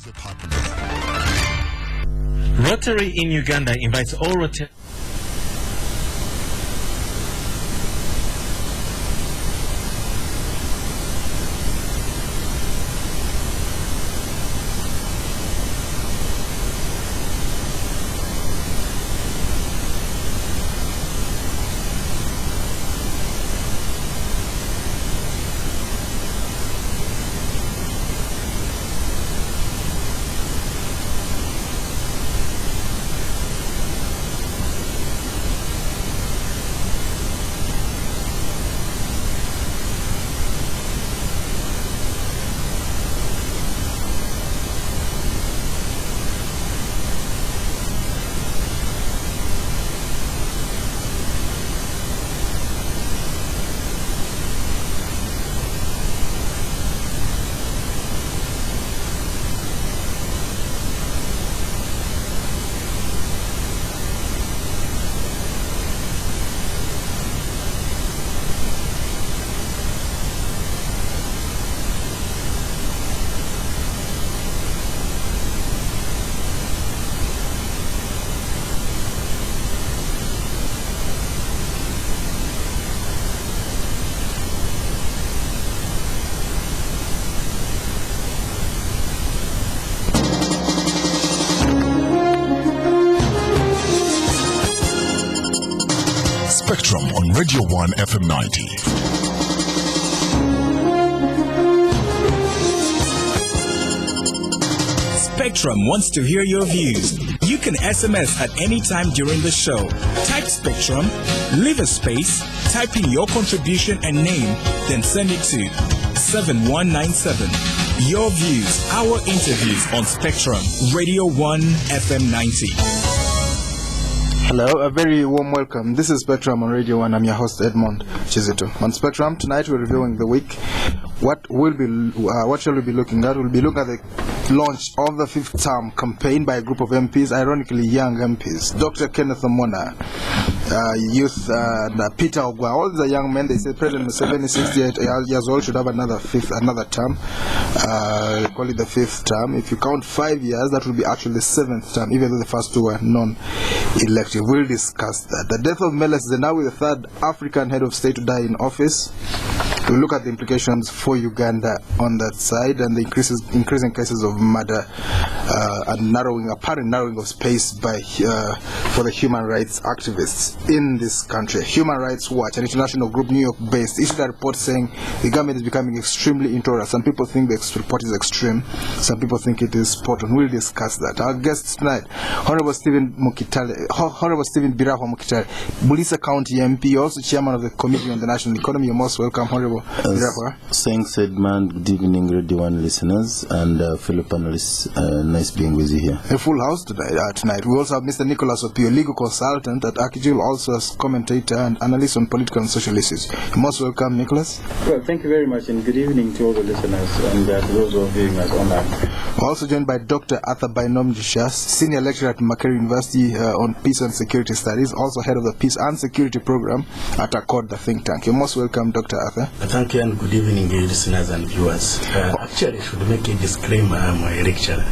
of your partners. Rotary in Uganda invites all Rotary. Spectrum on Radio 1 FM 90. Spectrum wants to hear your views. You can SMS at any time during the show. Type Spectrum, leave a space, type in your contribution and name, then send it to 7197. Your views, our interviews on Spectrum, Radio 1 FM 90. Hello, a very warm welcome. This is Spectrum on Radio 1. I'm your host, Edmond Kizito. On Spectrum, tonight we're reviewing the week. What shall we be looking at? We'll be looking at the launch of the fifth term campaign by a group of MPs, ironically young MPs. Dr. Kenneth Omona, youth, Peter Ogwa, all the young men. They say President Museveni, 68 years old, should have another term. Call it the fifth term. If you count 5 years, that will be actually the seventh term, even though the first two were non-elective. We'll discuss that. The death of Meles Zenawi, the third African head of state to die in office. We'll look at the implications for Uganda on that side and the increasing cases of murder and apparent narrowing of space for the human rights activists in this country. Human Rights Watch, an international group, New York based, issued a report saying the government is becoming extremely intolerant. Some people think the report is extreme, some people think it is spot on. We'll discuss that. Our guests tonight, Honorable Birahwa Mukitaale, Buliisa County MP, also chairman of the Committee on the National Economy. You're most welcome, Honorable Birahwa. Thanks, Edmond. Good evening, Radio 1 listeners and fellow panelists. Nice being with you here. A full house tonight. We also have Mr. Nicholas Opiyo, legal consultant at AKIJUL, also as commentator and analyst on political and social issues. You're most welcome, Nicholas. Well, thank you very much, and good evening to all the listeners and to those who are viewing us online. We're also joined by Dr. Arthur Bainomugisha, senior lecturer at Makerere University on Peace and Security Studies, also head of the Peace and Security Program at ACODE, the think tank. You're most welcome, Dr. Arthur. Thank you, and good evening, listeners and viewers. Actually, I should make a disclaimer. I'm a lecturer.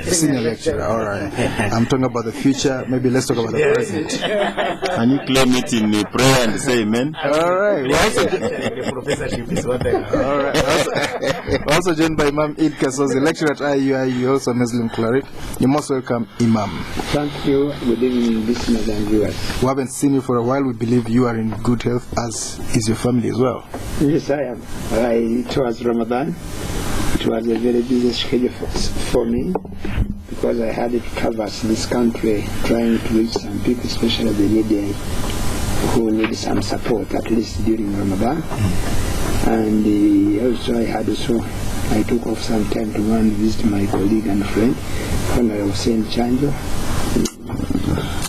Senior lecturer, all right. I'm talking about the future. Maybe let's talk about the present. Can you claim it in prayer and say amen? All right. The professorship is what I have. All right. Also joined by Imam Eid Kasozi, lecturer at IUIU, also Muslim cleric. You're most welcome, Imam. Thank you. Good evening, listeners and viewers. We haven't seen you for a while. We believe you are in good health, as is your family as well. Yes, I am. It was Ramadan. It was a very busy schedule for me because I had to canvass this country trying to reach some people, especially the needy, who need some support, at least during Ramadan. And also I took off some time to go and visit my colleague and friend, Honorable Hussein Chanjo.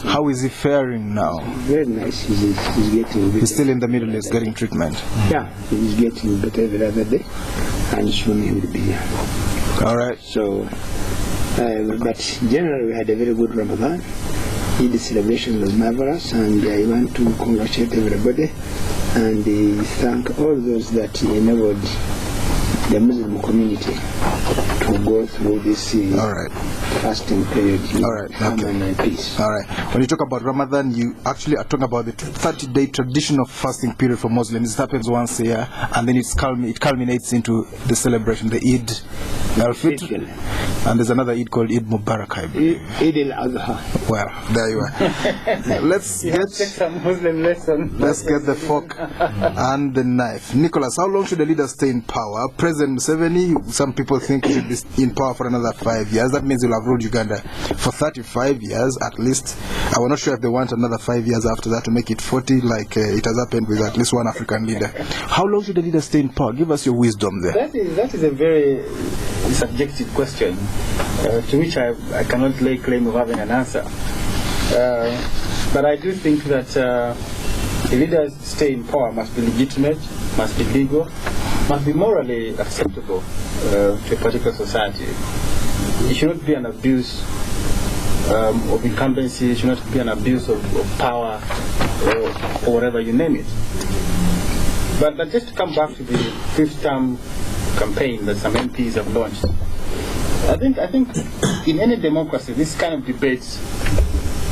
How is he faring now? Very nice. He's getting better. He's still in the Middle East getting treatment. Yeah, he's getting better every other day, and soon he will be here. All right. So, but generally we had a very good Ramadan. The celebration was marvelous, and I want to congratulate everybody and thank all those that enabled the Muslim community to to go through this fasting period. All right. And peace. All right. When you talk about Ramadan, you actually are talking about the 30-day traditional fasting period for Muslims. It happens once a year, and then it culminates into the celebration, the Eid al-Fitr, and there's another Eid called Eid Mubarak, I believe. Eid al-Adha. Well, there you are. Let's get some Muslim lesson. Let's get the fork and the knife. Nicholas, how long should the leader stay in power? President Museveni, some people think he should be in power for another 5 years. That means he'll have ruled Uganda for 35 years at least. I'm not sure if they want another 5 years after that to make it 40, like it has happened with at least one African leader. How long should the leader stay in power? Give us your wisdom there. That is a very subjective question to which I cannot lay claim of having an answer. But I do think that the leaders stay in power must be legitimate, must be legal, must be morally acceptable to a particular society. It should not be an abuse of incumbency, it should not be an abuse of power or whatever you name it. But just to come back to the fifth term campaign that some MPs have launched, I think in any democracy this kind of debates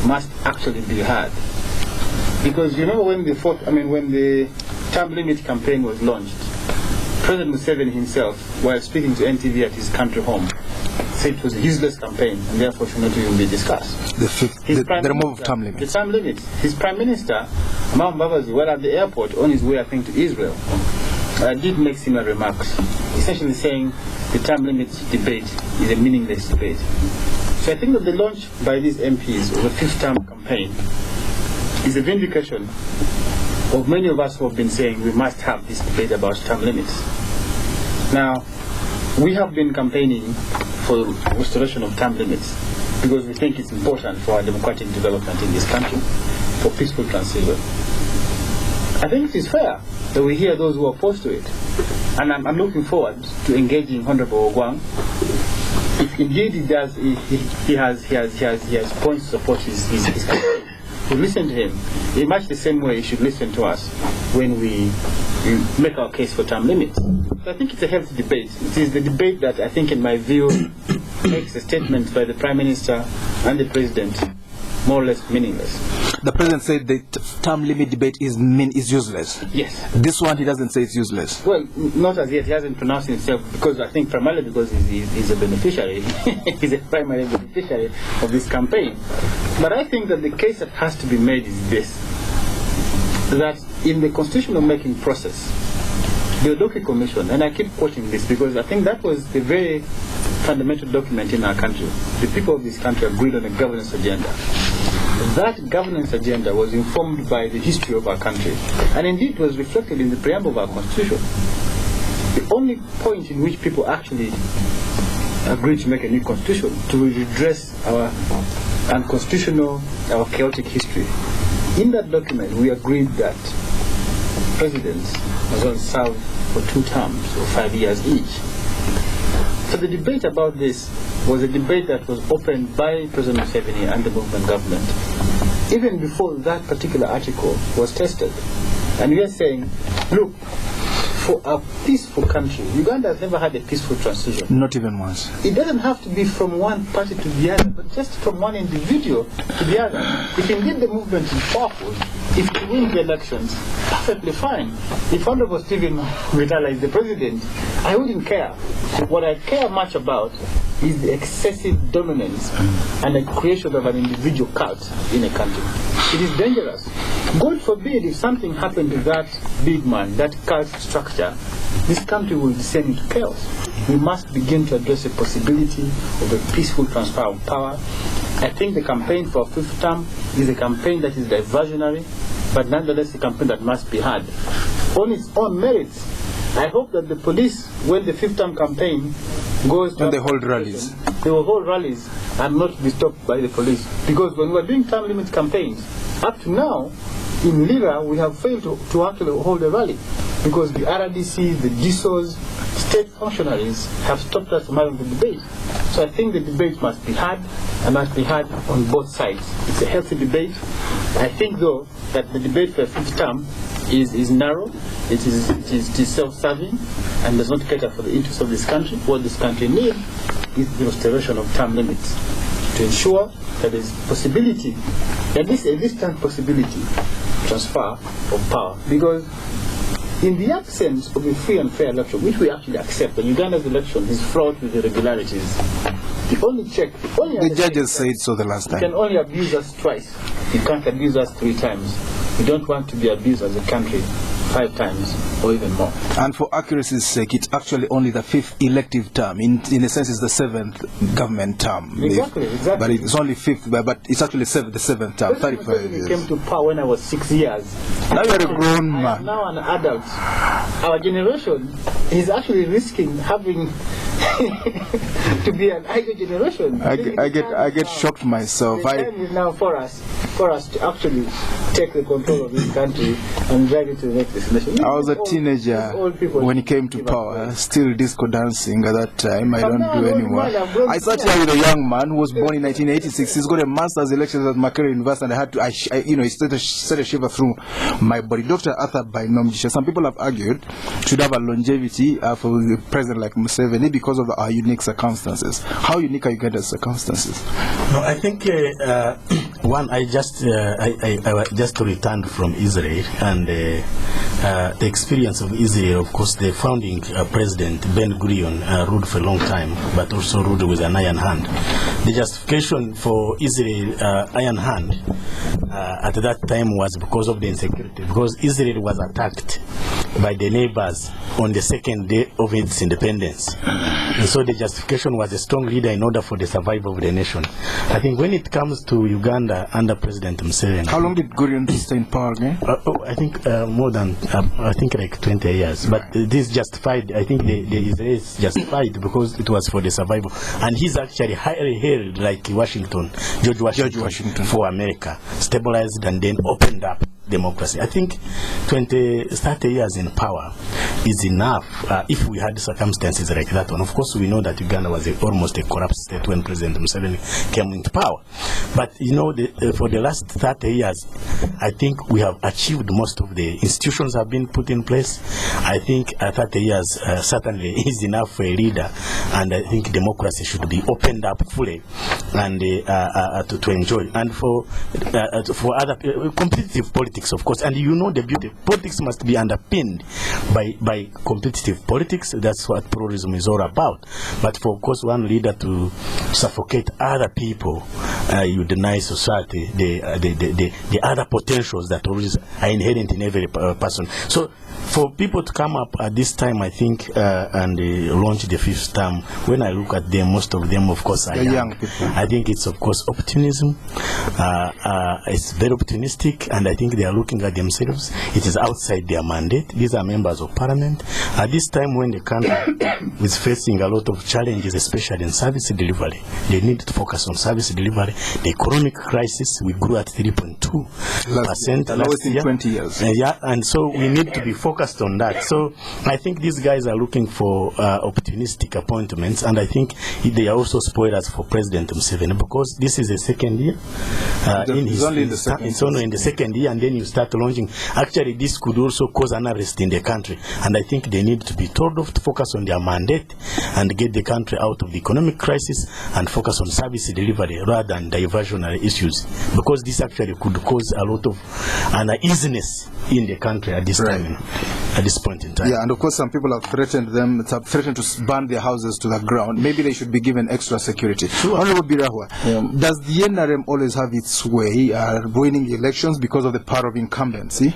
must actually be had. Because you know when the term limit campaign was launched, President Museveni himself, while speaking to NTV at his country home, said it was a useless campaign and therefore should not even be discussed. The removal of term limits. The term limits. His Prime Minister, Mahmoud Babazi, while at the airport on his way, I think, to Israel, did make similar remarks, essentially saying the term limits debate is a meaningless debate. So I think that the launch by these MPs of the fifth term campaign is a vindication of many of us who have been saying we must have this debate about term limits. Now, we have been campaigning for restoration of term limits because we think it's important for our democratic development in this country, for peaceful transition. I think it is fair that we hear those who are opposed to it. And I'm looking forward to engaging Honorable Ogwang. If indeed he has points to support his campaign, we listen to him in much the same way he should listen to us when we make our case for term limits. So I think it's a healthy debate. It is the debate that I think, in my view, makes a statement by the Prime Minister and the President more or less meaningless. The President said the term limit debate is useless. Yes. This one he doesn't say it's useless. Well, not as yet. He hasn't pronounced himself because I think primarily because he's a beneficiary. He's a primary beneficiary of this campaign. But I think that the case that has to be made is this: that in the constitutional making process, the Odoke Commission, and I keep quoting this because I think that was the very fundamental document in our country. The people of this country agreed on a governance agenda. That governance agenda was informed by the history of our country, and indeed was reflected in the preamble of our constitution. The only point in which people actually agreed to make a new constitution to redress our unconstitutional, our chaotic history. In that document, we agreed that presidents must all serve for 2 terms or 5 years each. So the debate about this was a debate that was opened by President Museveni and the movement government, even before that particular article was tested. And we are saying, look, for a peaceful country, Uganda has never had a peaceful transition. Not even once. It doesn't have to be from one party to the other, but just from one individual to the other. If indeed the movement is powerful, if it wins the elections, perfectly fine. If Honorable Stephen Mukitaale is the president, I wouldn't care. What I care much about is the excessive dominance and the creation of an individual cult in a country. It is dangerous. God forbid if something happened to that big man, that cult structure, this country will descend into chaos. We must begin to address the possibility of a peaceful transfer of power. I think the campaign for a 5th term is a campaign that is diversionary, but nonetheless a campaign that must be had on its own merits. I hope that the police, when the 5th term campaign goes to... And they hold rallies. They will hold rallies and not be stopped by the police. Because when we are doing term limit campaigns, up to now, in Lira, we have failed to actually hold a rally. Because the RDC, the DSOs, state functionaries have stopped us from having the debate. So I think the debate must be had, and must be had on both sides. It's a healthy debate. I think, though, that the debate for a 5th term is narrow, it is self-serving, and does not cater for the interests of this country, what this country needs. is the restoration of term limits to ensure that there is possibility, at least a distant possibility, transfer of power. Because in the absence of a free and fair election, which we actually accept, and Uganda's election is fraught with irregularities, the only check, the judges said so the last time. You can only abuse us twice. You can't abuse us 3 times. We don't want to be abused as a country 5 times or even more. And for accuracy's sake, it's actually only the 5th elective term. In a sense, it's the 7th government term. Exactly. But it's only 5th, but it's actually the 7th term, 35 years. I came to power when I was 6 years. Now you're a grown man. I am now an adult. Our generation is actually risking having to be an idle generation. I get shocked myself. The time is now for us to actually take the control of this country and drive it to the next destination. I was a teenager when he came to power, still disco dancing at that time. I don't do anymore. I sat here with a young man who was born in 1986. He's got a master's elections at Makerere University, and I had to, it set a shiver through my body. Dr. Arthur Bainomugisha, some people have argued should have a longevity for a president like Museveni because of our unique circumstances. How unique are Uganda's circumstances? No, I think one, I just returned from Israel, and the experience of Israel, of course, the founding president Ben Gurion ruled for a long time, but also ruled with an iron hand. The justification for Israel iron hand at that time was because of the insecurity, because Israel was attacked by the neighbors on the second day of its independence. And so the justification was a strong leader in order for the survival of the nation. I think when it comes to Uganda under President Museveni... How long did Gurion stay in power again? I think more than, I think like 20 years. But this justified, I think the Israelis justified because it was for the survival. And he's actually highly hailed like George Washington for America, stabilized and then opened up democracy. I think 30 years in power is enough if we had circumstances like that one. Of course, we know that Uganda was almost a corrupt state when President Museveni came into power. But, for the last 30 years, I think we have achieved most of the institutions have been put in place. I think 30 years certainly is enough for a leader, and I think democracy should be opened up fully and to enjoy. And for other competitive politics, of course, and the beauty, politics must be underpinned by competitive politics. That's what pluralism is all about. But for, of course, one leader to suffocate other people, you deny society the other potentials that always are inherent in every person. So for people to come up at this time, I think, and launch the 5th term, when I look at them, most of them, of course, are young people. I think it's, of course, opportunism. It's very opportunistic, and I think they are looking at themselves. It is outside their mandate. These are members of parliament. At this time when the country is facing a lot of challenges, especially in service delivery, they need to focus on service delivery. The economic crisis, we grew at 3.2% last year. 20 years. And so we need to be focused on that. So I think these guys are looking for opportunistic appointments, and I think they are also spoilers for President Museveni, because this is the second year. It's only in the second year, and then you start launching. Actually, this could also cause an unrest in the country, and I think they need to be told off to focus on their mandate and get the country out of the economic crisis and focus on service delivery rather than diversionary issues, because this actually could cause a lot of uneasiness in the country at this time, at this point in time. Yeah, and of course some people have threatened to burn their houses to the ground. Maybe they should be given extra security. Sure. Honorable Birahwa, does the NRM always have its way winning elections because of the power of incumbency?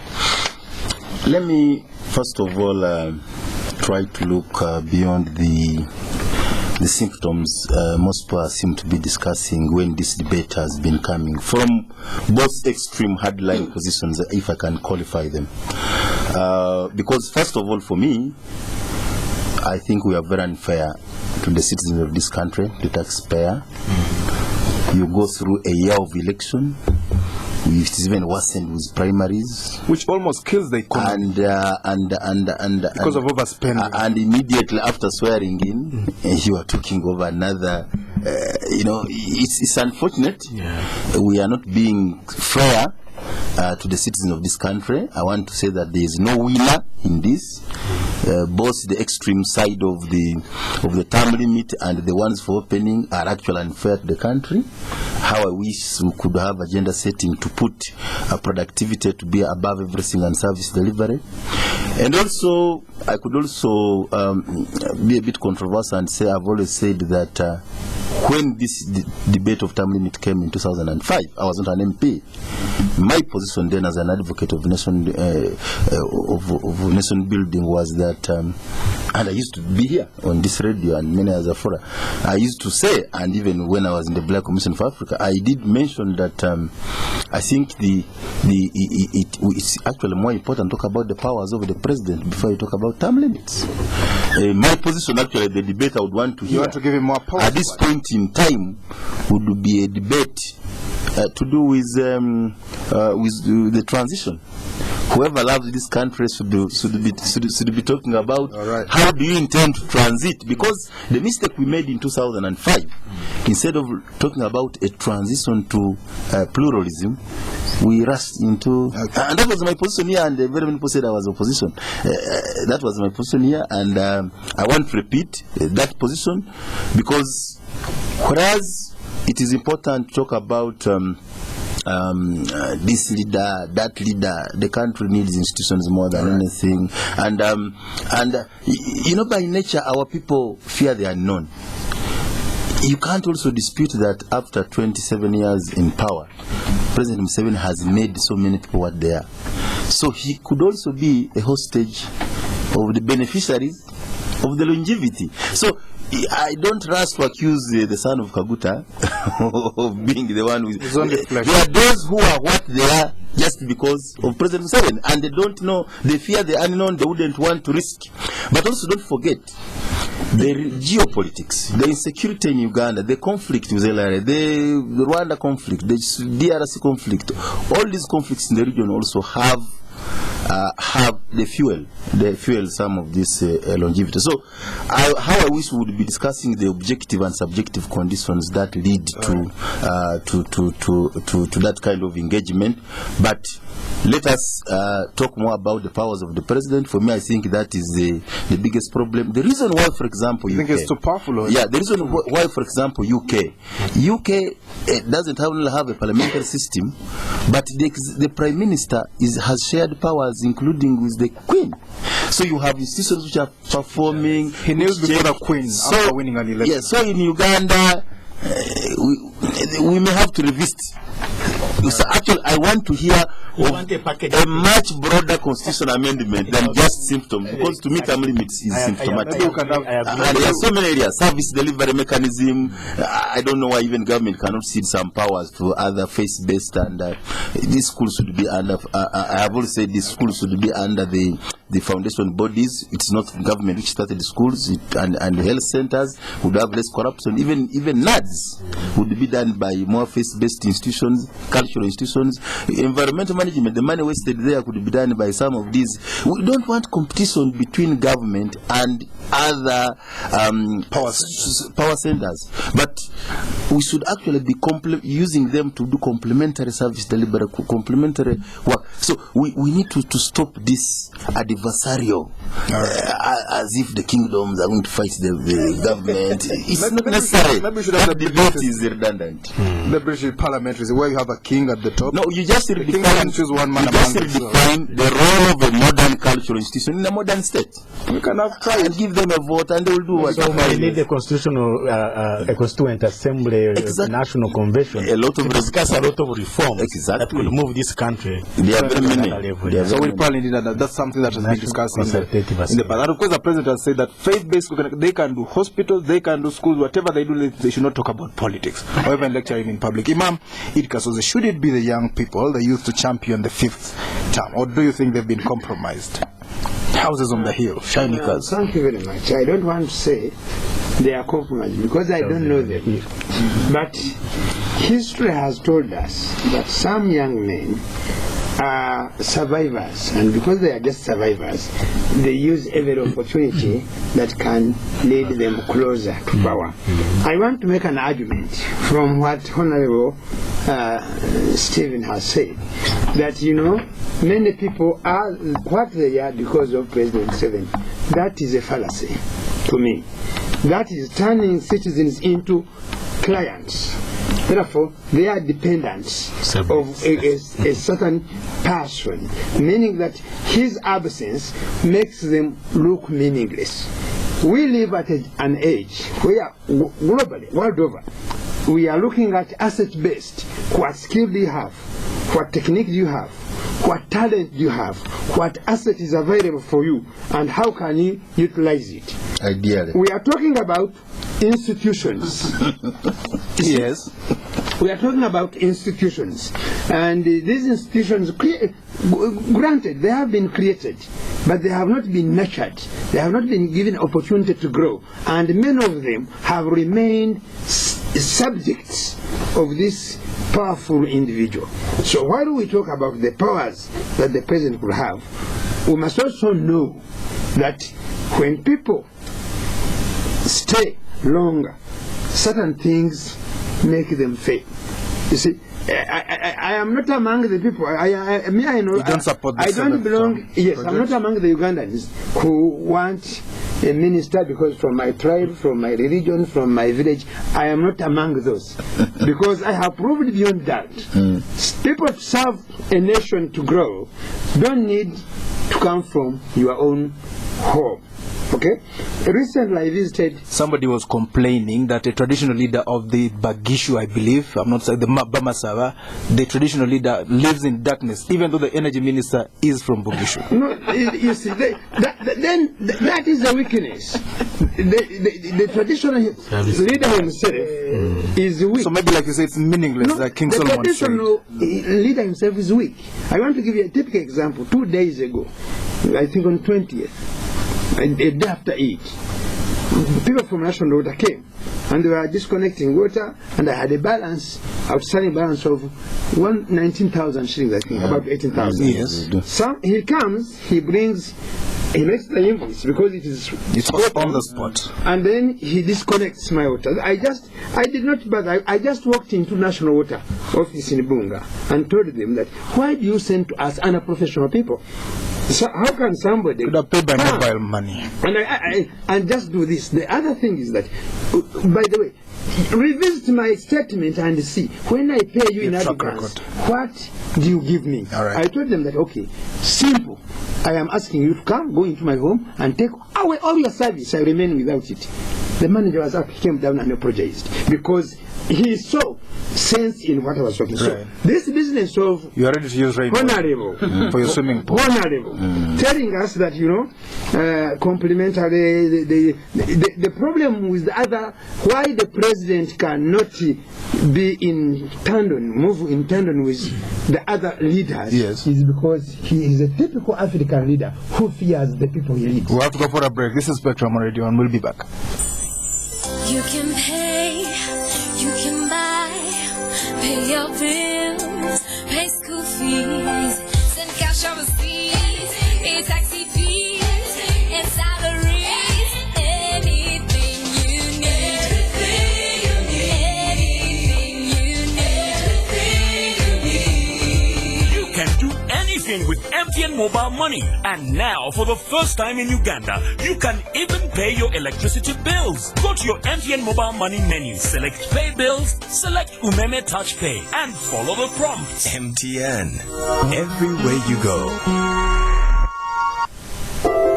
Let me first of all try to look beyond the symptoms most people seem to be discussing when this debate has been coming from both extreme hardline positions, if I can qualify them. Because first of all, for me, I think we are very unfair to the citizens of this country, the taxpayer. You go through a year of election. It is even worsened with primaries, which almost kills the economy, and because of overspending. And immediately after swearing in, you are talking over another. It's unfortunate. Yeah. We are not being fair to the citizens of this country. I want to say that there is no winner in this. both the extreme side of the term limit and the ones for opening are actually unfair to the country. How I wish we could have agenda setting to put productivity to be above everything and service delivery. And also, I could also be a bit controversial and say I've always said that when this debate of term limit came in 2005, I was not an MP. My position then as an advocate of nation nation building was that, and I used to be here on this radio and many other fora, I used to say, and even when I was in the Black Commission for Africa, I did mention that I think it's actually more important to talk about the powers of the president before you talk about term limits. My position, actually, the debate I would want to hear, you want to give him more power at this point in time, would be a debate to do with the transition. Whoever loves this country should be talking about how do you intend to transit, because the mistake we made in 2005, instead of talking about a transition to pluralism, we rushed into, and that was my position here, and very many people said I was opposition. That was my position here, and I want to repeat that position, because whereas it is important to talk about this leader, that leader, the country needs institutions more than anything, and you know, by nature our people fear the unknown. You can't also dispute that after 27 years in power, President Museveni has made so many people what they are. So he could also be a hostage of the beneficiaries of the longevity. So I don't rush to accuse the son of Kaguta of being the one who is. There are those who are what they are just because of President Museveni, and they don't know, they fear the unknown, they wouldn't want to risk. But also don't forget the geopolitics, the insecurity in Uganda, the conflict with LRA, the Rwanda conflict, the DRC conflict. All these conflicts in the region also have the fuel some of this longevity. So how I wish we would be discussing the objective and subjective conditions that lead to that kind of engagement. But let us talk more about the powers of the president. For me, I think that is the biggest problem. The reason why, for example, you think it's too powerful? Yeah, the reason why, for example, UK doesn't only have a parliamentary system, but the prime minister has shared powers, including with the queen. So you have institutions which are performing. He kneels before the queen after winning an election. Yeah, so in Uganda, we may have to revisit. So actually, I want to hear a much broader constitutional amendment than just symptoms, because to me term limits is symptomatic. And there are so many areas, service delivery mechanism. I don't know why even government cannot cede some powers to other face-based, and these schools should be under, I have always said these schools should be under the foundation bodies. It's not government which started the schools, and the health centers would have less corruption. Even NADS would be done by more face-based institutions, cultural institutions. Environmental management, the money wasted there could be done by some of these. We don't want competition between government and other power centers, but we should actually be using them to do complementary service delivery, complementary work. So we need to stop this adversarial, as if the kingdoms are going to fight the government. It's not necessary. Maybe we should have that debate is redundant. The British parliament is where you have a king at the top. No, you just redefine the role of a modern cultural institution in a modern state. We can have tried and give them a vote, and they will do what. So we need a constitutional, a constituent assembly, a national convention. A lot of discuss a lot of reforms that could move this country. There are very many. So we probably need that. That's something that has been discussed in the past. And of course, the president has said that faith-based, they can do hospitals, they can do schools, whatever they do, they should not talk about politics or even lecturing in public. Imam Idka, should it be the young people, the youth, to champion the fifth term, or do you think they've been compromised? Houses on the hill, shiny cars. Thank you very much. I don't want to say they are compromised because I don't know them. But history has told us that some young men are survivors, and because they are just survivors, they use every opportunity that can lead them closer to power. I want to make an argument from what Honorable Stephen has said, that many people are what they are because of President Museveni. that is a fallacy to me. That is turning citizens into clients. Therefore, they are dependents of a certain person, meaning that his absence makes them look meaningless. We live at an age where globally, world over, we are looking at asset-based. What skill do you have? What technique do you have? What talent do you have? What asset is available for you? And how can you utilize it? Ideally. We are talking about institutions. Yes. We are talking about institutions. And these institutions, granted, they have been created, but they have not been nurtured. They have not been given opportunity to grow. And many of them have remained subjects of this powerful individual. So while we talk about the powers that the president could have, we must also know that when people stay longer, certain things make them fail. You see, I am not among the people. I know. You don't support the I don't belong. Yes, project? I'm not among the Ugandans who want a minister because from my tribe, from my religion, from my village. I am not among those because I have proved beyond that. People to serve a nation to grow don't need to come from your own home. Okay? Recently I visited... Somebody was complaining that a traditional leader of the Bagishu, I believe, I'm not saying the Bamasava, the traditional leader lives in darkness, even though the energy minister is from Bagishu. No, you see, then that is a weakness. The traditional leader himself is weak. So maybe like you say, it's meaningless, No, like King the Solomon traditional leader himself is weak. I want to give you a typical example. 2 days ago, I think on 20th, a day after it, people from National Water came and they were disconnecting water, and I had a balance, outstanding balance of 19,000 shillings, I think, about 18,000. Yes. He comes, he makes the invoice because it's on the spot. And then he disconnects my water. I did not bother. I just walked into National Water office in Bunga and told them that, why do you send to us unprofessional people? So how can somebody Could have paid by mobile money. And just do this? The other thing is that, by the way, revisit my statement and see, when I pay you in advance, what do you give me? All right. I told them that, okay, simple. I am asking you to come, go into my home and take away all your service. I remain without it. The manager was up, he came down and apologized because he saw sense in what I was talking. Right. So this business of You are ready to use rainbow honorable for your swimming pool. honorable telling us that, you know, complementary, the problem with the other, why the president cannot be in tandem, move in tandem with the other leaders, Yes. is because he is a typical African leader who fears the people he leads. We'll have to go for a break. This is Spectrum Radio and we'll be back. You can pay, you can buy, pay your bills, pay school fees, send cash overseas, pay taxi fees, and salaries, anything you need. You can do anything with MTN Mobile Money. And now, for the first time in Uganda, you can even pay your electricity bills. Go to your MTN Mobile Money menu, select Pay Bills, select Umeme Touch Pay, and follow the prompts. MTN. Everywhere you go.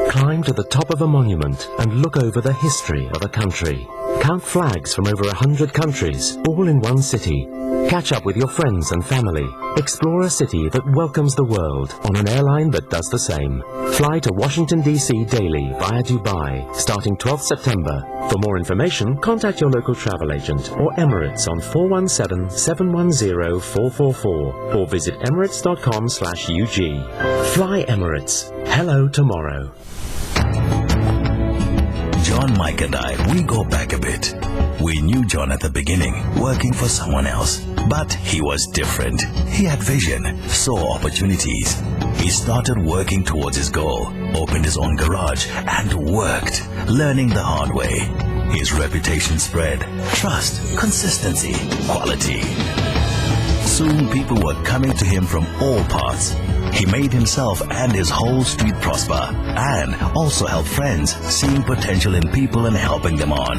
Climb to the top of a monument and look over the history of a country. Count flags from over 100 countries, all in one city. Catch up with your friends and family. Explore a city that welcomes the world on an airline that does the same. Fly to Washington, D.C. daily via Dubai, starting 12th September. For more information, contact your local travel agent or Emirates on 417-710-444 or visit emirates.com/UG. Fly Emirates. Hello tomorrow. John, Mike and I, we go back a bit. We knew John at the beginning, working for someone else. But he was different. He had vision, saw opportunities. He started working towards his goal, opened his own garage, and worked, learning the hard way. His reputation spread. Trust, consistency, quality. Soon people were coming to him from all parts. He made himself and his whole street prosper, and also helped friends, seeing potential in people and helping them on.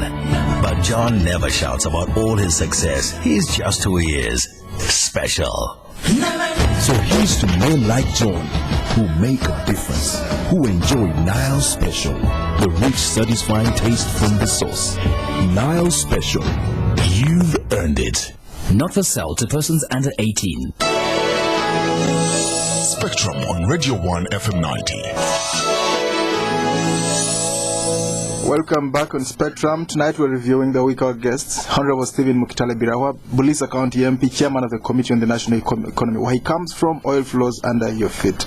But John never shouts about all his success. He's just who he is. Special. So here's to men like John, who make a difference, who enjoy Nile Special, the rich, satisfying taste from the source. Nile Special. You've earned it. Not for sale to persons under 18. Spectrum on Radio 1 FM 90. Welcome back on Spectrum. Tonight we're reviewing the week of guests. Honorable Stephen Mukitaale Birahwa, Buliisa County MP, Chairman of the Committee on the National Economy. Where he comes from, oil flows under your feet.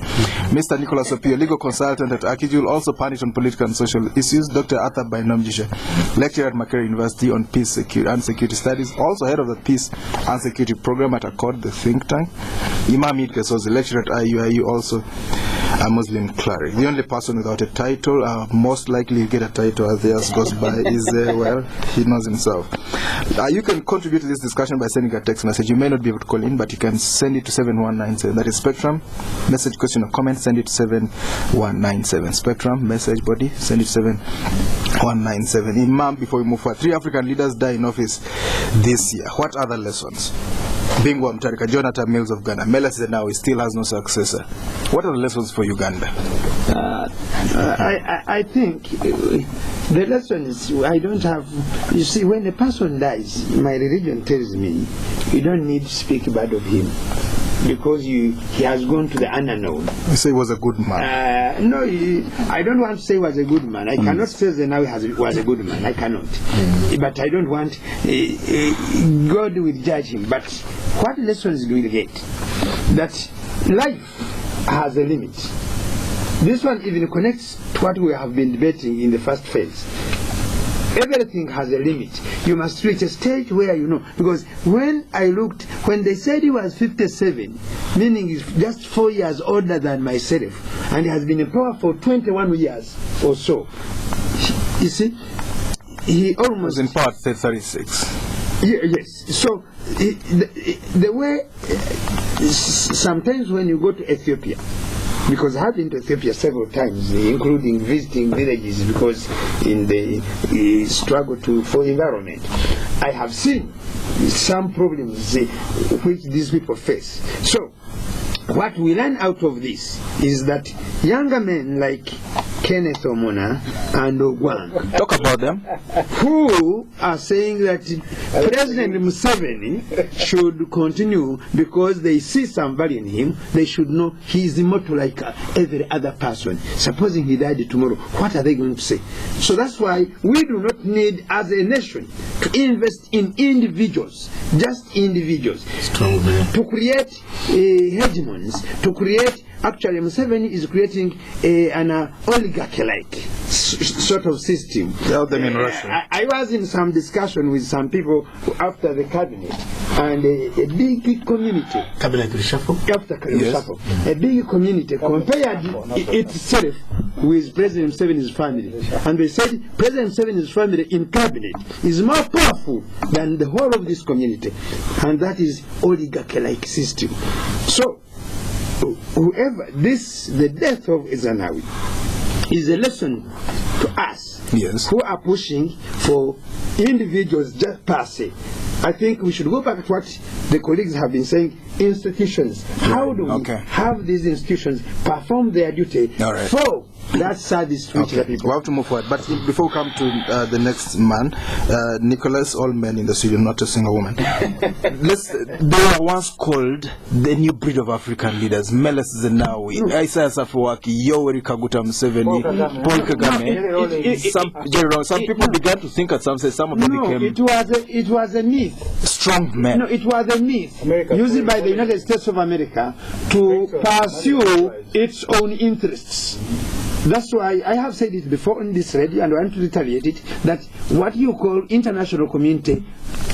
Mr. Nicholas Opiyo, Legal Consultant at AKIJUL, also pundit on political and social issues. Dr. Arthur Bainomugisha, Lecturer at Makerere University on Peace and Security Studies, also Head of the Peace and Security Program at ACODE, the think tank. Imam Idris, Lecturer at IUIU, also a Muslim cleric. The only person without a title, most likely get a title as the years goes by, is, well, he knows himself. You can contribute to this discussion by sending a text message. You may not be able to call in, but you can send it to 7197. That is Spectrum. Message, question, or comment, send it to 7197. Spectrum, message, body, send it to 7197. Imam, before we move forward, 3 African leaders die in office this year. What other lessons? Bingwa Mtarika, Jonathan Mills of Ghana, Meles Zenawi still has no successor. What are the lessons for Uganda? I think the lesson is, I don't have, you see, when a person dies, my religion tells me you don't need to speak bad of him, because he has gone to the unknown. You say he was a good man. No, I don't want to say he was a good man. I cannot say Zenawi was a good man. I cannot. But I don't want, God will judge him. But what lessons do we get? That life has a limit. This one even connects to what we have been debating in the first phase. Everything has a limit. You must reach a stage where you know. Because when I looked, when they said he was 57, meaning he's just 4 years older than myself, and he has been in power for 21 years or so. You see, he almost... was in power 36. Yes. So, the way, sometimes when you go to Ethiopia, because I have been to Ethiopia several times, including visiting villages, because in the struggle for environment, I have seen some problems which these people face. So, what we learn out of this is that younger men like Kenneth Omona and Ogwang, talk about them, who are saying that President Museveni should continue because they see some value in him. They should know he is immortal like every other person. Supposing he died tomorrow, what are they going to say? So that's why we do not need, as a nation, to invest in individuals, just individuals, to create hegemons, to create. Actually, Museveni is creating an oligarchy-like sort of system. Tell them in Russian. I was in some discussion with some people after the cabinet, and a big community. Cabinet reshuffle? After reshuffle. A big community compared itself with President Museveni's family. And they said President Museveni's family in cabinet is more powerful than the whole of this community. And that is oligarchy-like system. So, whoever the death of Zenawi is a lesson to us, yes, who are pushing for individuals just per se. I think we should go back to what the colleagues have been saying. Institutions. How do we have these institutions perform their duty for that service to the people? We have to move forward. But before we come to the next man, Nicholas, all men in the studio, not a single woman. They were once called the new breed of African leaders. Meles Zenawi, Isaiah Afwerki, Yoweri Kaguta Museveni, Paul Kagame. Some people began to think at some stage, some of them became... it was a myth. Strong men. No, it was a myth used by the United States of America to pursue its own interests. That's why I have said it before on this radio, and I want to reiterate it, that what you call international community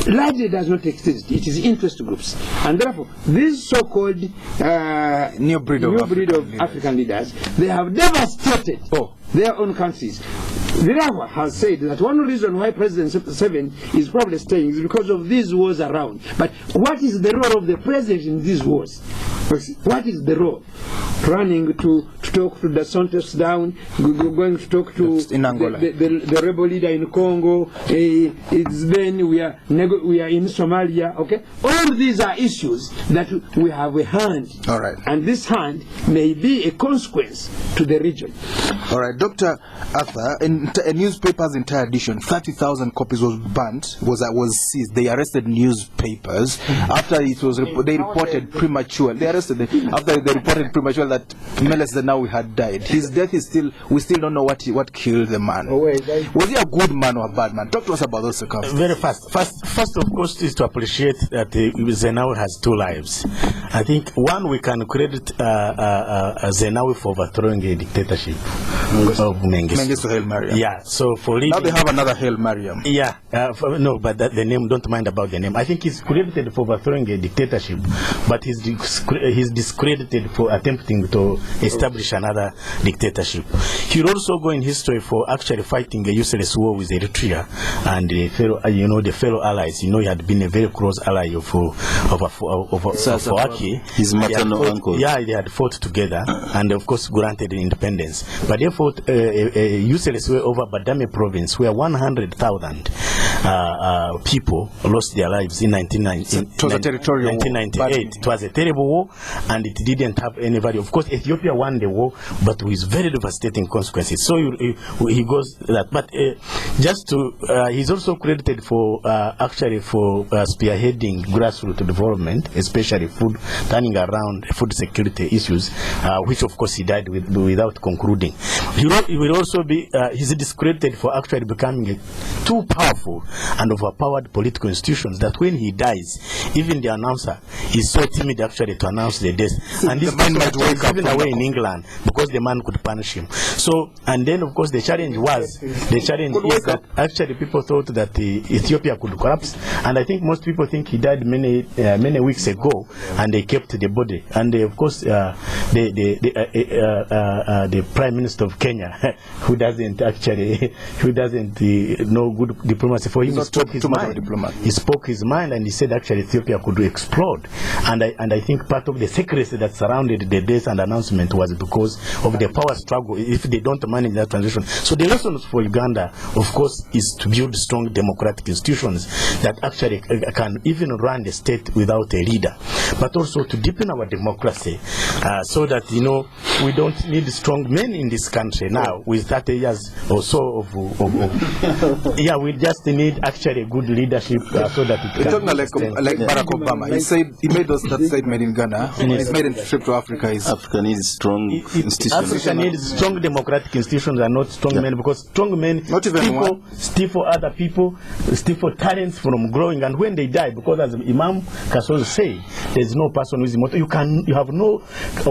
largely does not exist. It is interest groups. And therefore, these so-called new breed of African leaders, they have devastated their own countries. Birahwa has said that one reason why President Museveni is probably staying is because of these wars around. But what is the role of the president in these wars? What is the role? Running to talk to the Santos down, going to talk to the rebel leader in Congo. Then we are in Somalia. Okay, all these are issues that we have a hand. All right. And this hand may be a consequence to the region. All right, Dr. Arthur. In a newspaper's entire edition, 30,000 copies was burnt. Was seized. They arrested newspapers after it was they reported premature. They arrested them after they reported premature that Meles Zenawi had died. His death is still, we still don't know what killed the man. Was he a good man or a bad man? Talk to us about those circumstances. Very fast. First, of course, is to appreciate that Zenawi has two lives. I think one, we can credit Zenawi for overthrowing a dictatorship of Mengistu Haile Mariam. Yeah. So for leading, now they have another Haile Mariam. Yeah. No, but the name, don't mind about the name. I think he's credited for overthrowing a dictatorship, but he's discredited for attempting to establish another dictatorship. He will also go in history for actually fighting a useless war with Eritrea and the fellow allies. He had been a very close ally of Aki. His maternal uncle. Yeah, they had fought together and of course granted independence. But they fought a useless way over Badame province where 100,000 people lost their lives in 1998. It was a terrible war and it didn't have any value. Of course, Ethiopia won the war, but with very devastating consequences. So he goes that. But he's also credited for spearheading grassroots development, especially turning around food security issues, which of course he died without concluding. He will also be he's discredited for actually becoming too powerful and overpowered political institutions that when he dies, even the announcer is so timid actually to announce the death. And this man might wake up even away in England because the man could punish him. So, and then of course the challenge is that actually people thought that Ethiopia could collapse, and I think most people think he died many weeks ago, and they kept the body. And of course the Prime Minister of Kenya, who doesn't know good diplomacy, for him he spoke his mind. He spoke his mind, and he said actually Ethiopia could explode. And I think part of the secrecy that surrounded the death and announcement was because of the power struggle if they don't manage that transition. So the lessons for Uganda, of course, is to build strong democratic institutions that actually can even run the state without a leader, but also to deepen our democracy so that we don't need strong men in this country now with 30 years or so of we just need actually good leadership so that it can like Barack Obama. He said he made that statement in Ghana. He's made a trip to Africa. Africa needs strong institutions. Africa needs strong democratic institutions and not strong men, because strong men stifle other people, stifle talents from growing, and when they die, because as Imam Kasoz say, there's no person who is immortal. You have no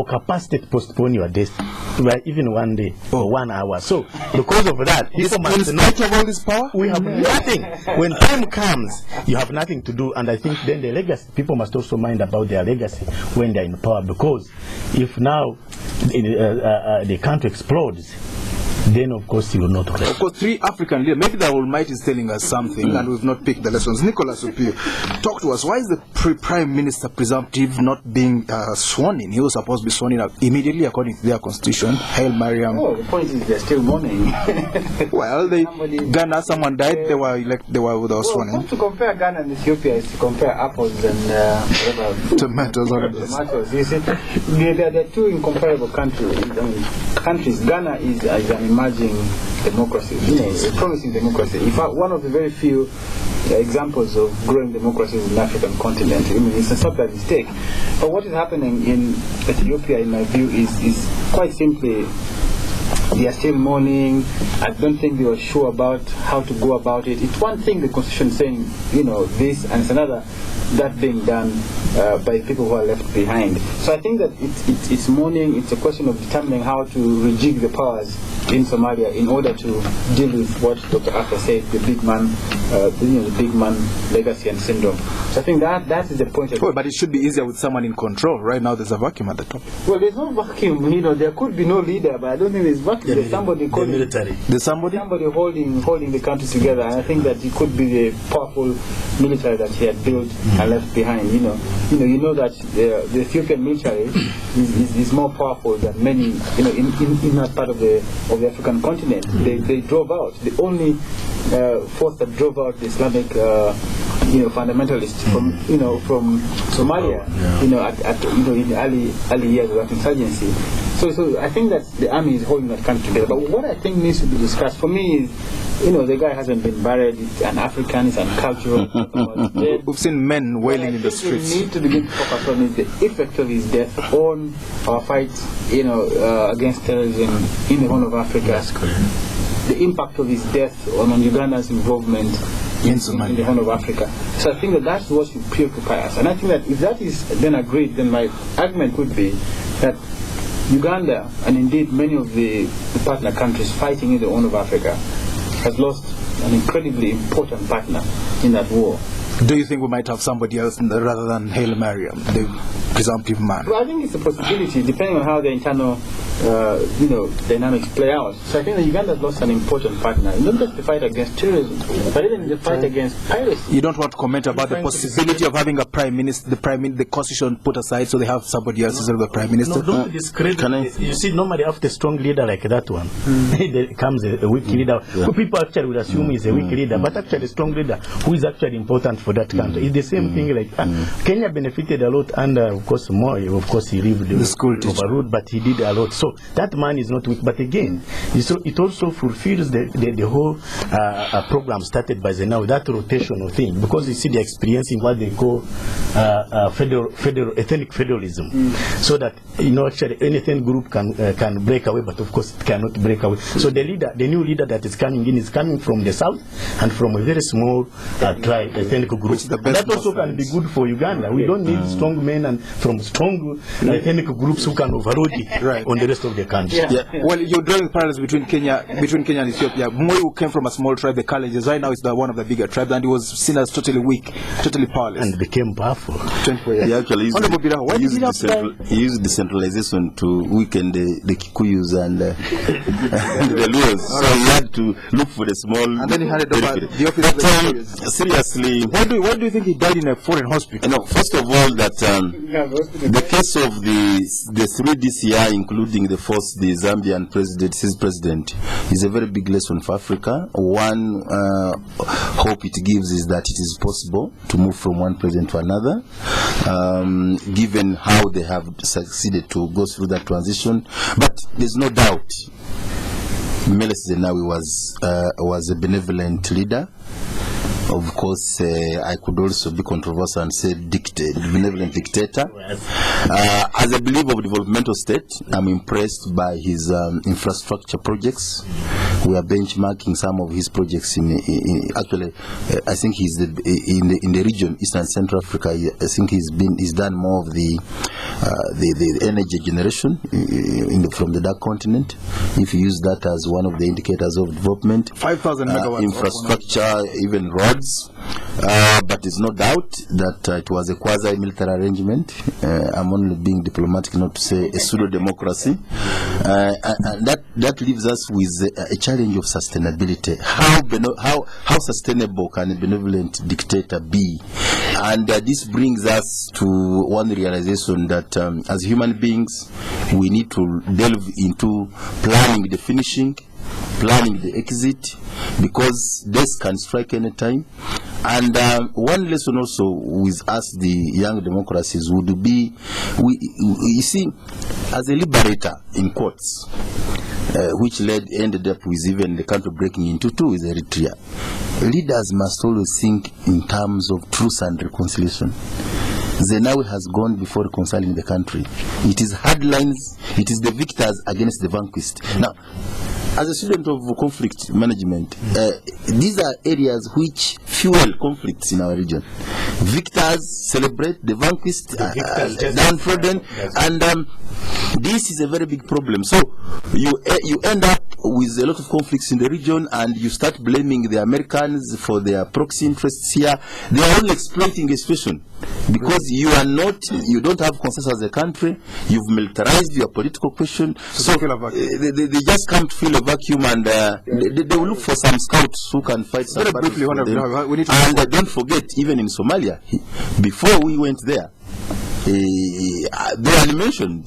capacity to postpone your death, even one day or 1 hour. So because of that, people must know all this power. We have nothing. When time comes, you have nothing to do, and I think then the legacy, people must also mind about their legacy when they're in power, because if now the country explodes, then of course he will not rest. Of course, 3 African leaders, maybe the Almighty is telling us something and we've not picked the lessons. Nicholas Opiyo, talk to us. Why is the Prime Minister presumptive not being sworn in? He was supposed to be sworn in immediately according to their constitution. Haile Mariam. Oh, the point is they're still mourning. Well, Ghana, someone died, they were sworn in. To compare Ghana and Ethiopia is to compare apples and tomatoes. You see, they're two incomparable countries. Ghana is an emerging democracy, a promising democracy. In fact, one of the very few examples of growing democracies in the African continent. I mean, it's not a mistake. But what is happening in Ethiopia, in my view, is quite simply they are still mourning. I don't think they were sure about how to go about it. It's one thing the constitution saying, this, and it's another that being done by people who are left behind. So I think that it's mourning. It's a question of determining how to rejig the powers in Somalia in order to deal with what Dr. Arthur said, the big man, the big man legacy and syndrome. So I think that is the point. Well, but it should be easier with someone in control. Right now, there's a vacuum at the top. Well, there's no vacuum. There could be no leader, but I don't think there's vacuum. There's somebody called military. There's somebody holding the country together, and I think that it could be the powerful military that he had built and left behind. You know that the Ethiopian military is more powerful than many. In that part of the African continent, they drove out the only force that drove out the Islamic fundamentalists from Somalia. In the early years of that insurgency. So I think that the army is holding that country together. But what I think needs to be discussed for me is, the guy hasn't been buried. It's an African, it's uncultural. We've seen men wailing in the streets. We need to begin to focus on the effect of his death on our fight, against terrorism in the Horn of Africa. That's correct. The impact of his death on Uganda's involvement in the Horn of Africa. So I think that's what should preoccupy us. And I think that if that is then agreed, then my argument would be that Uganda, and indeed many of the partner countries fighting in the Horn of Africa, has lost an incredibly important partner in that war. Do you think we might have somebody else rather than Haile Mariam, the presumptive man? Well, I think it's a possibility, depending on how the internal dynamics play out. So I think that Uganda has lost an important partner, not just the fight against terrorism, but even the fight against piracy. You don't want to comment about the possibility of having a prime minister, the constitution put aside, so they have somebody else instead of the prime minister? No, don't discredit. You see, normally after a strong leader like that one, there comes a weak leader. Who people actually would assume is a weak leader, but actually a strong leader who is actually important for that country. It's the same thing like Kenya benefited a lot under, of course, Moi. Of course, he lived the school overruled, but he did a lot. So that man is not weak. But again, it also fulfills the whole program started by Zenawi, that rotational thing, because you see they're experiencing what they call ethnic federalism, so that actually any ethnic group can break away, but of course it cannot break away. So the new leader that is coming in is coming from the south and from a very small tribe, ethnic group. That also can be good for Uganda. We don't need strong men and from strong ethnic groups who can overload it on the rest of the country. Well, you're drawing parallels between Kenya and Ethiopia. Moi, who came from a small tribe, the Kalenjins, right now is one of the bigger tribes, and he was seen as totally weak, totally powerless, and became powerful. He actually used decentralization to weaken the Kikuyus and the Luos. So he had to look for the small. And then he handed over the office of the seriously. Why do you think he died in a foreign hospital? First of all, that the case of the 3 DCI, including the first, the Zambian president, his president, is a very big lesson for Africa. One hope it gives is that it is possible to move from one president to another, given how they have succeeded to go through that transition. But there's no doubt Meles Zenawi was a benevolent leader. Of course, I could also be controversial and say benevolent dictator. As a believer of developmental state, I'm impressed by his infrastructure projects. We are benchmarking some of his projects actually. I think he's in the region, Eastern Central Africa. I think he's done more of the energy generation from the dark continent. If you use that as one of the indicators of development, 5,000 megawatts infrastructure, even roads. But there's no doubt that it was a quasi-military arrangement. I'm only being diplomatic, not to say a pseudo-democracy. And that leaves us with a challenge of sustainability. How sustainable can a benevolent dictator be? And this brings us to one realization that as human beings, we need to delve into planning the finishing, planning the exit, because death can strike any time. And one lesson also with us, the young democracies, would be, you see, as a liberator, in quotes, which ended up with even the country breaking into two with Eritrea. Leaders must always think in terms of truth and reconciliation. Zenawi has gone before reconciling the country. It is hardlines, it is the victors against the vanquished. Now, as a student of conflict management, these are areas which fuel conflicts in our region. Victors celebrate, the vanquished, downtrodden, and this is a very big problem. So you end up with a lot of conflicts in the region, and you start blaming the Americans for their proxy interests here. They are only exploiting a situation because you don't have consensus as a country. You've militarized your political question, so they just come to fill a vacuum, and they will look for some scouts who can fight some battles for them. And don't forget, even in Somalia, before we went there, they mentioned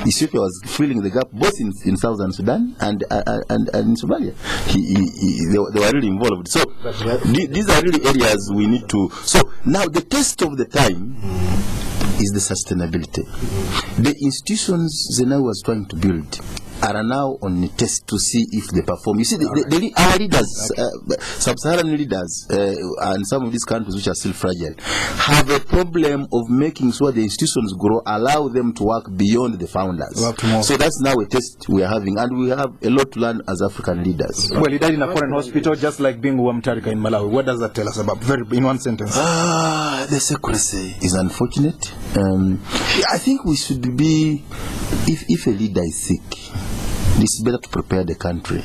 Ethiopia was filling the gap both in Southern Sudan and in Somalia. They were really involved. So these are really areas we need to. So now the test of the time is the sustainability. The institutions Zenawi was trying to build are now on the test to see if they perform. You see, our leaders, sub-Saharan leaders, and some of these countries which are still fragile, have a problem of making sure the institutions grow, allow them to work beyond the founders. So that's now a test we are having, and we have a lot to learn as African leaders. Well, he died in a foreign hospital, just like being Mukitaale in Malawi. What does that tell us about? In one sentence. The secrecy is unfortunate. I think we should be, if a leader is sick, it's better to prepare the country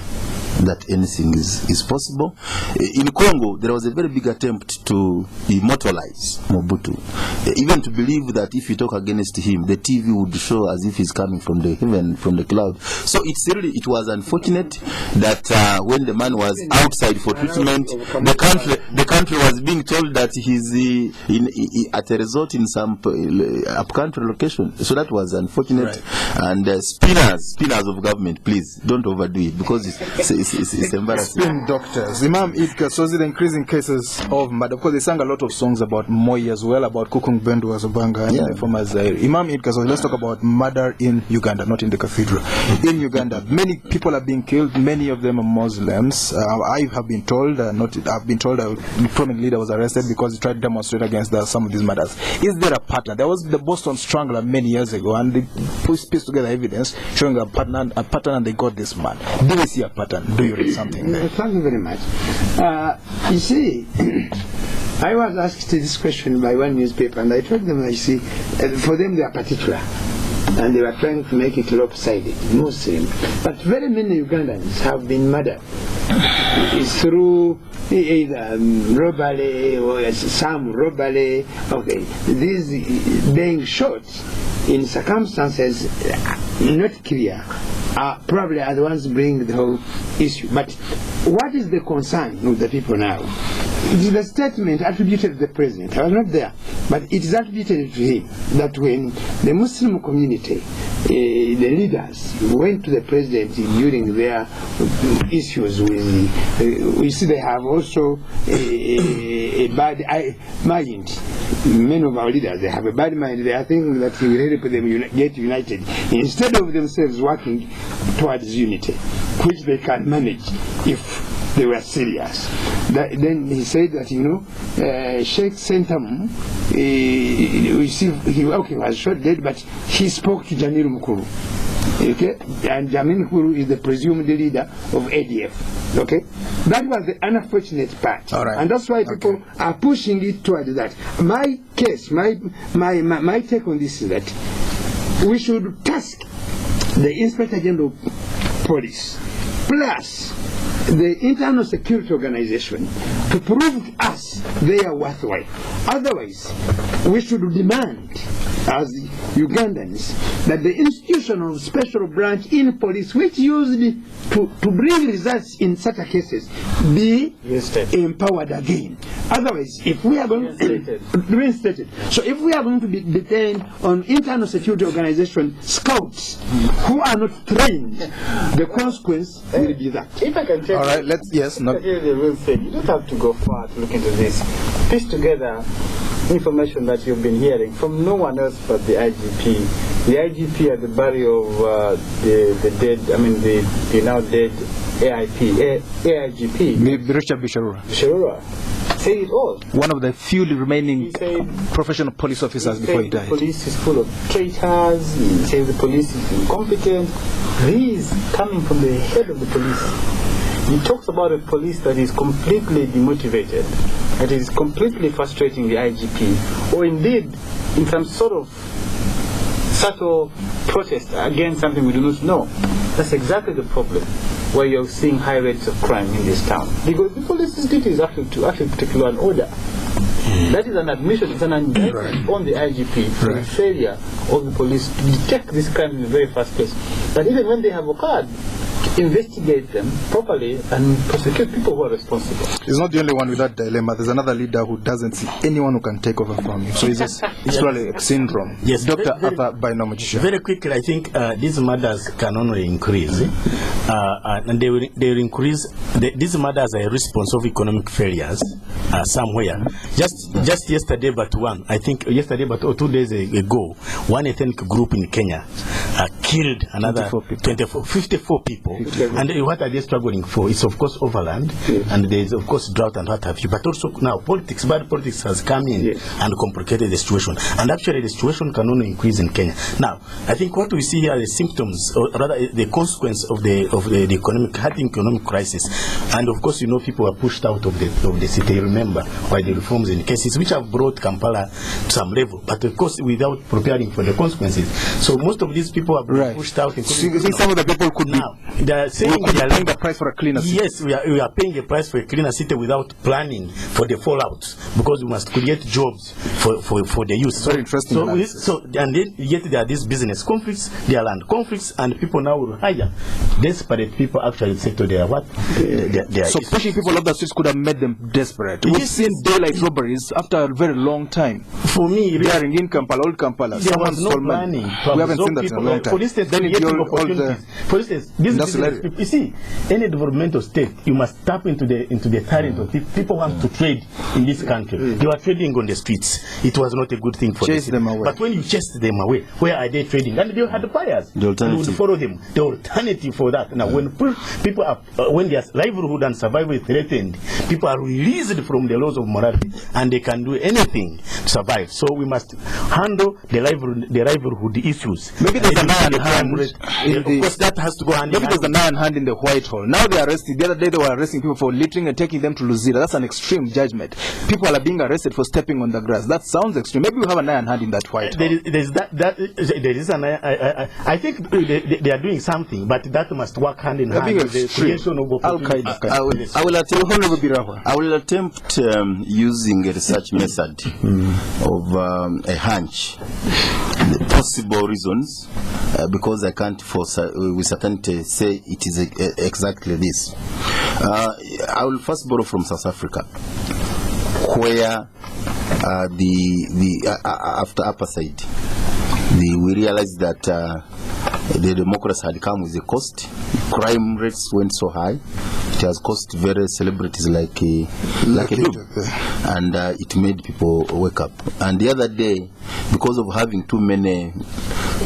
that anything is possible. In Congo, there was a very big attempt to immortalize Mobutu, even to believe that if you talk against him, the TV would show as if he's coming from the heaven, from the cloud. So it was unfortunate that when the man was outside for treatment, the country was being told that he's at a resort in some up-country location. So that was unfortunate. Right. And spinners of government, please don't overdo it, because it's embarrassing. Spin doctors. Imam Idka, so the increasing cases of murder. Of course, they sang a lot of songs about Moi as well, about Kukung Bendu Azobanga and the former Zaire. Imam Idka, so let's talk about murder in Uganda, not in the cathedral. In Uganda, many people are being killed. Many of them are Muslims. I have been told, a prominent leader was arrested because he tried to demonstrate against some of these murders. Is there a pattern? There was the Boston Strangler many years ago, and they pieced together evidence showing a pattern, and they got this man. Do we see a pattern? Do you read something there? Thank you very much. You see, I was asked this question by one newspaper, and I told them, for them they are particular, and they were trying to make it lopsided, Muslim. But very many Ugandans have been murdered. It's through either robbery or some robbery. Okay, these being shot in circumstances not clear probably are the ones bring the whole issue. But what is the concern of the people now? It is the statement attributed to the president. I was not there, but it is attributed to him that when the Muslim community, the leaders, went to the president during their issues with, we see they have also a bad mind. Many of our leaders, they have a bad mind. They are thinking that he will help them get united, instead of themselves working towards unity, which they can manage if they were serious. Then he said that, Sheikh Sentam, he was shot dead, but he spoke to Jamil Mukuru. Okay? And Jamil Mukuru is the presumed leader of ADF. Okay? That was the unfortunate part. All right. And that's why people are pushing it towards that. My case, my take on this is that we should task the Inspector General of Police plus the internal security organization to prove to us they are worthwhile. Otherwise, we should demand as Ugandans that the institution of special branch in police, which used to bring results in such cases, be empowered again. Otherwise, if we are going to reinstated, so if we are going to be depend on internal security organization scouts who are not trained, the consequence will be that. If I can tell all right, let's the real thing. You don't have to go far to look into this. Piece together information that you've been hearing from no one else but the IGP. The IGP at the burial of the dead, the now dead AIGP. Richard Bisharura. Say it all. One of the few remaining professional police officers before he died. The police is full of traitors. He says the police is incompetent. These coming from the head of the police. He talks about a police that is completely demotivated, that is completely frustrating the IGP, or indeed in some sort of subtle protest against something we do not know. That's exactly the problem. where you're seeing high rates of crime in this town. Because the police's duty is actually to protect law and order. That is an admission, it's an indictment on the IGP for the failure of the police to detect these crimes in the very first place. But even when they have occurred, to investigate them properly and prosecute people who are responsible. He's not the only one with that dilemma. There's another leader who doesn't see anyone who can take over from him. So it's probably a syndrome. Yes, Dr. Arthur Bainomugisha. Very quickly, I think these murders can only increase, and they will increase. These murders are a response of economic failures somewhere. Just yesterday, but one, I think yesterday, but 2 days ago, one ethnic group in Kenya killed another 54 people. And what are they struggling for? It's of course overland, and there is of course drought and what have you. But also now bad politics has come in and complicated the situation. And actually the situation can only increase in Kenya. Now, I think what we see here are the symptoms, or rather the consequence of the economic crisis. And of course, you know, people are pushed out of the city. Remember, by the reforms in cases which have brought Kampala to some level, but of course without preparing for the consequences. So most of these people have been pushed out. So you think some of the people could now they are saying we are paying the price for a cleaner city. Yes, we are paying a price for a cleaner city without planning for the fallout, because we must create jobs for the youth. Very interesting. And then yet there are these business conflicts, there are land conflicts, and people now will hire desperate people actually settle their what? So pushing people off the streets could have made them desperate. We've seen daylight robberies after a very long time. For me, they are in Kampala, old Kampala. There was no planning. We haven't seen that in a long time. For instance, for instance, you see, any developmental state, you must tap into the talent of people want to trade in this country. They were trading on the streets. It was not a good thing for them away. But when you chase them away, where are they trading? And they had buyers. The alternative. Would follow them. The alternative for that. Now, when people are, when their livelihood and survival is threatened, people are released from the laws of morality, and they can do anything to survive. So we must handle the livelihood issues. Maybe there's an iron hand. Of course, that has to go hand in hand. Maybe there's an iron hand in the Whitehall. Now they are arresting. The other day they were arresting people for littering and taking them to Luzira. That's an extreme judgment. People are being arrested for stepping on the grass. That sounds extreme. Maybe we have an iron hand in that Whitehall. There is an I think they are doing something, but that must work hand in hand with the creation of opportunities. I will attempt using a research method of a hunch, the possible reasons, because I can't with certainty say it is exactly this. I will first borrow from South Africa, where after apartheid, we realized that the democracy had come with a cost. Crime rates went so high. It has cost various celebrities like a and it made people wake up. And the other day, because of having too many,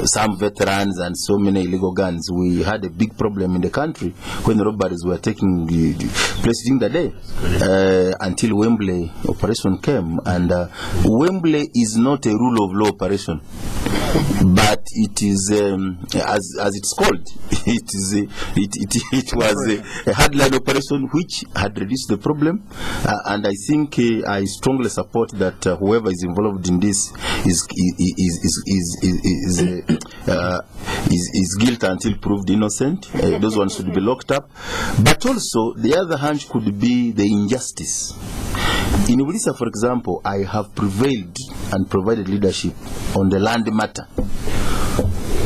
some veterans and so many illegal guns, we had a big problem in the country when robberies were taking place during the day until Wembley operation came. And Wembley is not a rule of law operation, but it is as it's called. It was a hardline operation which had reduced the problem, and I think I strongly support that whoever is involved in this is guilty until proved innocent. Those ones should be locked up. But also the other hand could be the injustice. In Buliisa, for example, I have prevailed and provided leadership on the land matter.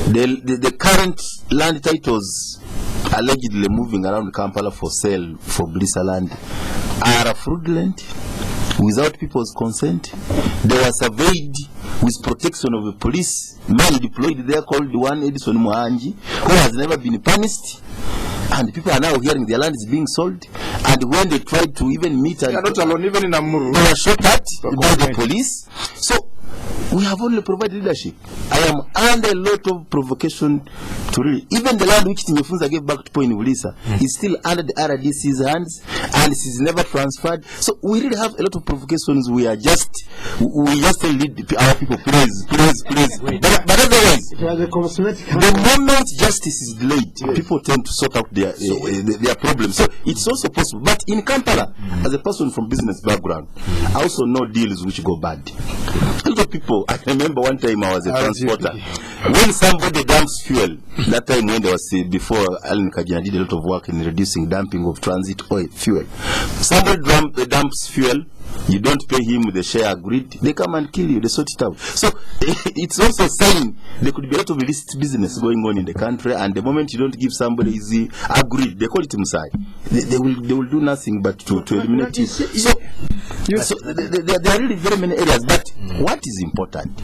The current land titles allegedly moving around Kampala for sale for Buliisa land are fraudulent, without people's consent. They were surveyed with protection of a police man deployed there called one Edison Muhanji, who has never been punished. And people are now hearing their land is being sold. And when they tried to even meet, and not alone, even in Amuru, they were shot at by the police. So we have only provided leadership. I am under a lot of provocation to really, even the land which Tinyefunza gave back to Point Buliisa is still under the RDC's hands, and it is never transferred. So we really have a lot of provocations. We just lead our people, please. But otherwise, the moment justice is delayed, people tend to sort out their problems. So it's also possible. But in Kampala, as a person from business background, I also know deals which go bad. A lot of people, I remember one time I was a transporter. when somebody dumps fuel, that time when there was before Alan Kajina did a lot of work in reducing dumping of transit oil fuel. Somebody dumps fuel, you don't pay him the share agreed, they come and kill you, they sort it out. So it's also saying there could be a lot of illicit business going on in the country, and the moment you don't give somebody easy agreed, they call it Musai. They will do nothing but to eliminate you. So there are really very many areas, but what is important?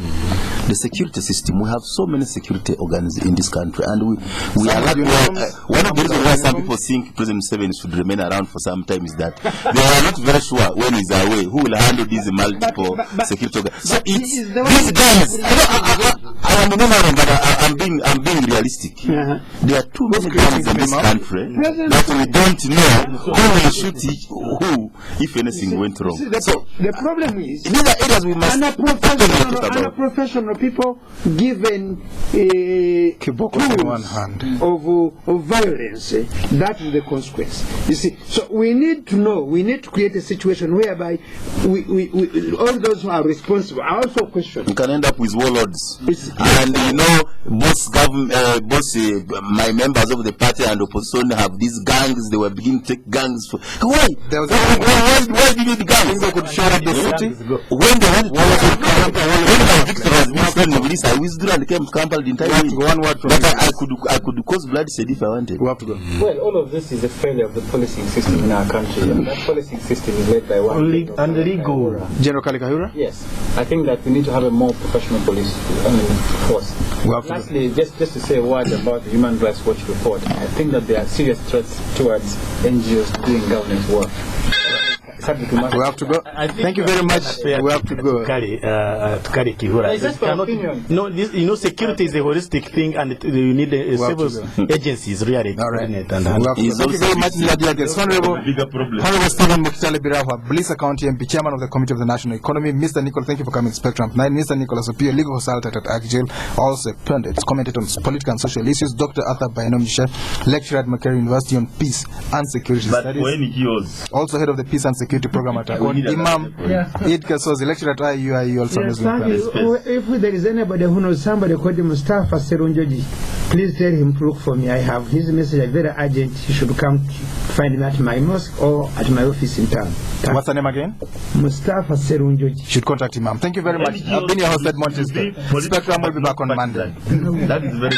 The security system. We have so many security organs in this country, and we are lucky. One of the reasons why some people think President Museveni should remain around for some time is that they are not very sure when he's away who will handle these multiple security organs. So it's these guys. I am ignorant, but I'm being realistic. There are too many guns in this country that we don't know who will shoot who if anything went wrong. So the problem is these are areas we must unprofessional people given tools of violence. That is the consequence. You see, so we need to know. We need to create a situation whereby we all those who are responsible are also questioned. You can end up with warlords, and you know, my members of the party and opposition have these gangs. They were beginning to take gangs. Why? Why do you need gangs? They could shut up the city. When they had when Victor was in Buliisa, I withdrew and came to Kampala the entire week. But I could cause bloodshed if I wanted. We have to go. Well, all of this is a failure of the policing system in our country. And that policing system is led by one. And legal. General Kalikahura? Yes. I think that we need to have a more professional police force. Lastly, just to say a word about the Human Rights Watch report, I think that there are serious threats towards NGOs doing governance work. We have to go. Thank you very much. We have to go. To carry Kihura. No, this, you know, security is a holistic thing, and you need several agencies really. All right. Thank you very much, Honorable Stephen Mukitaale Birahwa, Buliisa County MP, Chairman of the Committee of the National Economy. Mr. Nicholas, thank you for coming to Spectrum 9. Mr. Nicholas Opiyo, legal consultant at AKIJUL, also pundit, commented on political and social issues. Dr. Arthur Bainomugisha, lecturer at Makerere University on Peace and Security Studies. Also head of the Peace and Security Program at ACODE. Imam Eid Kasozi, lecturer at IUIU, also if there is anybody who knows somebody called Mustafa Serunjoji, please tell him to look for me. I have his message, very urgent. He should come find me at my mosque or at my office in town. What's the name again? Mustafa Serunjoji. Should contact Imam. Thank you very much. I've been your host, Edmond. Spectrum will be back on Monday. That is very